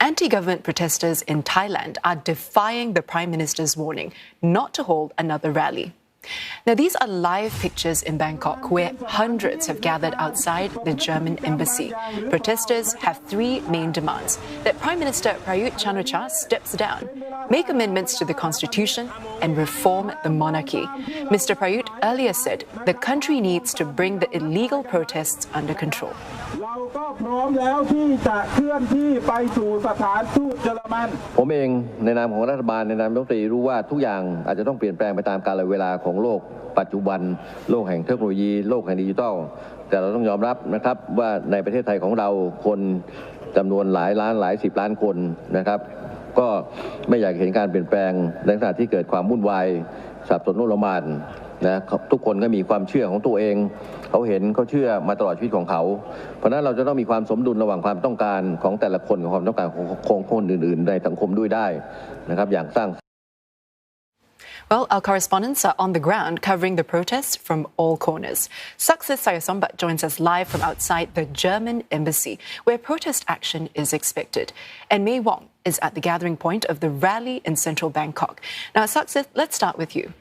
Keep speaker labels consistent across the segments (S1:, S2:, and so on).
S1: Anti-government protesters in Thailand are defying the Prime Minister's warning not to hold another rally. Now, these are live pictures in Bangkok where hundreds have gathered outside the German embassy. Protesters have three main demands: that Prime Minister Prayut Chan-o-cha steps down, make amendments to the constitution and reform the monarchy. Mr. Prayut earlier said the country needs to bring the illegal protests under control.
S2: เราก็พร้อมแล้วที่จะเคลื่อนที่ไปสู่สถานทูตเยอรมันผมเองในนามของรัฐบาลในนามรัฐมนตรีรู้ว่าทุกอย่างอาจจะต้องเปลี่ยนแปลงไปตามกาลเวลาของโลกปัจจุบันโลกแห่งเทคโนโลยีโลกแห่งดิจิทัลแต่เราต้องยอมรับนะครับว่าในประเทศไทยของเราคนจำนวนหลายล้านหลายสิบล้านคนนะครับก็ไม่อยากเห็นการเปลี่ยนแปลงในขณะที่เกิดความวุ่นวายสับสนโอลหม่านนะทุกคนก็มีความเชื่อของตัวเองเขาเห็นเขาเชื่อมาตลอดชีวิตของเขาเพราะนั้นเราจะต้องมีความสมดุลระหว่างความต้องการของแต่ละคนกับความต้องการของคนอื่นๆในสังคมด้วยได้นะครับอย่างสร้าง
S1: Well, our correspondents are on the ground covering the protests from all corners. Success Sayasombat joins us live from outside the German embassy, where protest action is expected. And Mei Wong is at the gathering point of the rally in central Bangkok. Now, Success, let's start with you.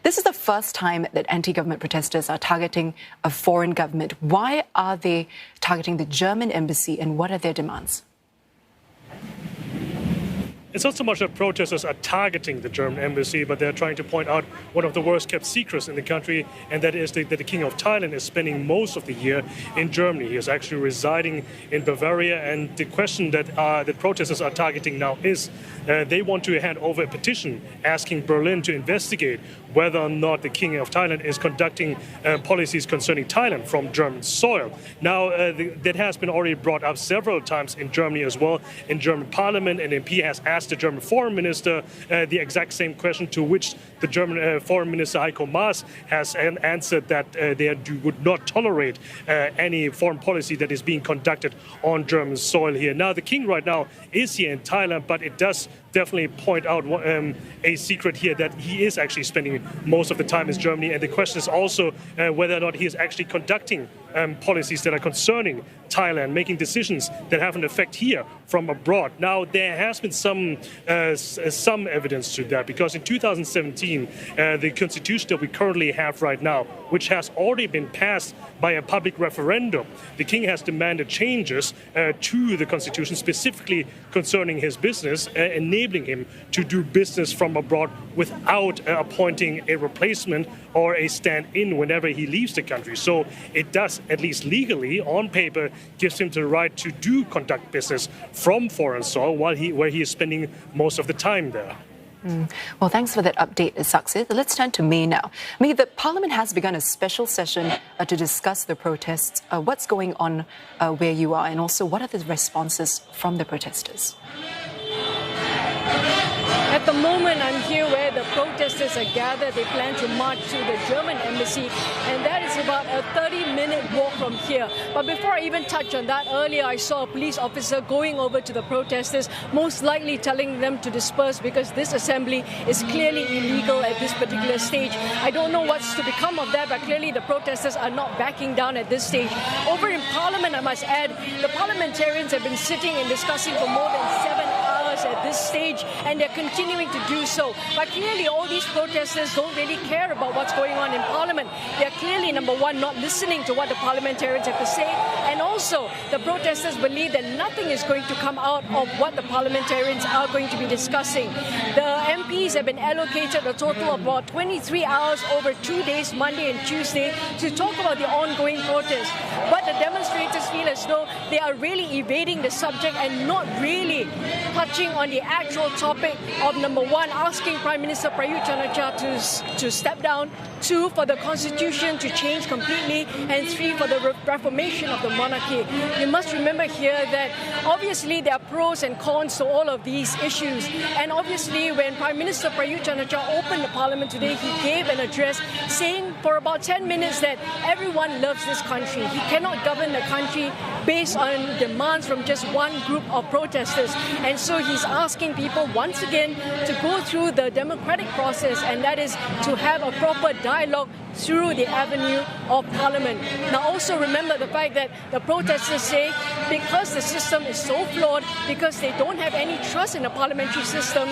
S1: This is the first time that anti-government protesters are targeting a foreign government. Why are they targeting the German embassy and what are their demands?
S3: It's not so much that protesters are targeting the German embassy, but they're trying to point out one of the worst kept secrets in the country, and that is that the King of Thailand is spending most of the year in Germany. He is actually residing in Bavaria, and the question that the protesters are targeting now is they want to hand over a petition asking Berlin to investigate whether or not the King of Thailand is conducting policies concerning Thailand from German soil. Now, that has been already brought up several times in Germany as well. In German parliament, an MP has asked the German foreign minister the exact same question, to which the German foreign minister Heiko Maas has answered that they would not tolerate any foreign policy that is being conducted on German soil here. Now, the king right now is here in Thailand, but it does definitely point out a secret here, that he is actually spending most of the time in Germany, and the question is also whether or not he is actually conducting policies that are concerning Thailand, making decisions that have an effect here from abroad. Now, there has been some evidence to that, because in 2017, the constitution that we currently have right now, which has already been passed by a public referendum, the king has demanded changes to the constitution, specifically concerning his business, enabling him to do business from abroad without appointing a replacement or a stand-in whenever he leaves the country. So it does, at least legally, on paper, gives him the right to conduct business from foreign soil where he is spending most of the time there.
S1: Well, thanks for that update, Success. Let's turn to May now. May, the Parliament has begun a special session to discuss the protests. What's going on where you are, and also what are the responses from the protesters?
S4: At the moment, I'm here where the protesters are gathered. They plan to march to the German embassy, and that is about a 30-minute walk from here. But before I even touch on that, earlier I saw a police officer going over to the protesters, most likely telling them to disperse because this assembly is clearly illegal at this particular stage. I don't know what's to become of that, but clearly the protesters are not backing down at this stage. Over in Parliament, I must add, the parliamentarians have been sitting and discussing for more than 7 hours at this stage, and they're continuing to do so. But clearly all these protesters don't really care about what's going on in Parliament. They're clearly, number one, not listening to what the parliamentarians have to say, and also the protesters believe that nothing is going to come out of what the parliamentarians are going to be discussing. The MPs have been allocated a total of about 23 hours over 2 days, Monday and Tuesday, to talk about the ongoing protest. But the demonstrators feel as though they are really evading the subject and not really touching on the actual topic of, number one, asking Prime Minister Prayut Chan-o-cha to step down, 2, for the constitution to change completely, and 3, for the reformation of the monarchy. You must remember here that obviously there are pros and cons to all of these issues, and obviously when Prime Minister Prayut Chan-o-cha opened the parliament today, he gave an address saying for about 10 minutes that everyone loves this country. He cannot govern the country based on demands from just one group of protesters, and so he's asking people once again to go through the democratic process, and that is to have a proper dialogue through the avenue of Parliament. Now also remember the fact that the protesters say because the system is so flawed, because they don't have any trust in the parliamentary system,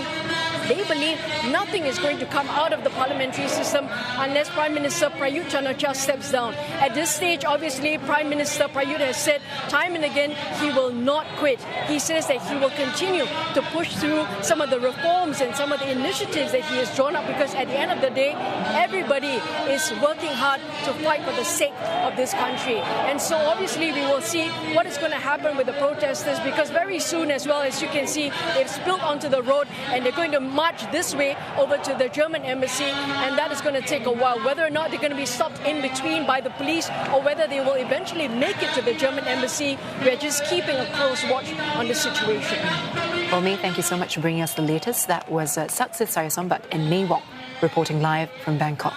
S4: they believe nothing is going to come out of the parliamentary system unless Prime Minister Prayut Chan-o-cha steps down. At this stage, obviously, Prime Minister Prayut has said time and again he will not quit. He says that he will continue to push through some of the reforms and some of the initiatives that he has drawn up, because at the end of the day, everybody is working hard to fight for the sake of this country. And so obviously we will see what is going to happen with the protesters, because very soon, as well, as you can see, they've spilled onto the road and they're going to march this way over to the German embassy, and that is going to take a while. Whether or not they're going to be stopped in between by the police or whether they will eventually make it to the German embassy, we're just keeping a close watch on the situation.
S1: Omi, thank you so much for bringing us the latest. That was Saksit Sayasombat and Mei Wong reporting live from Bangkok.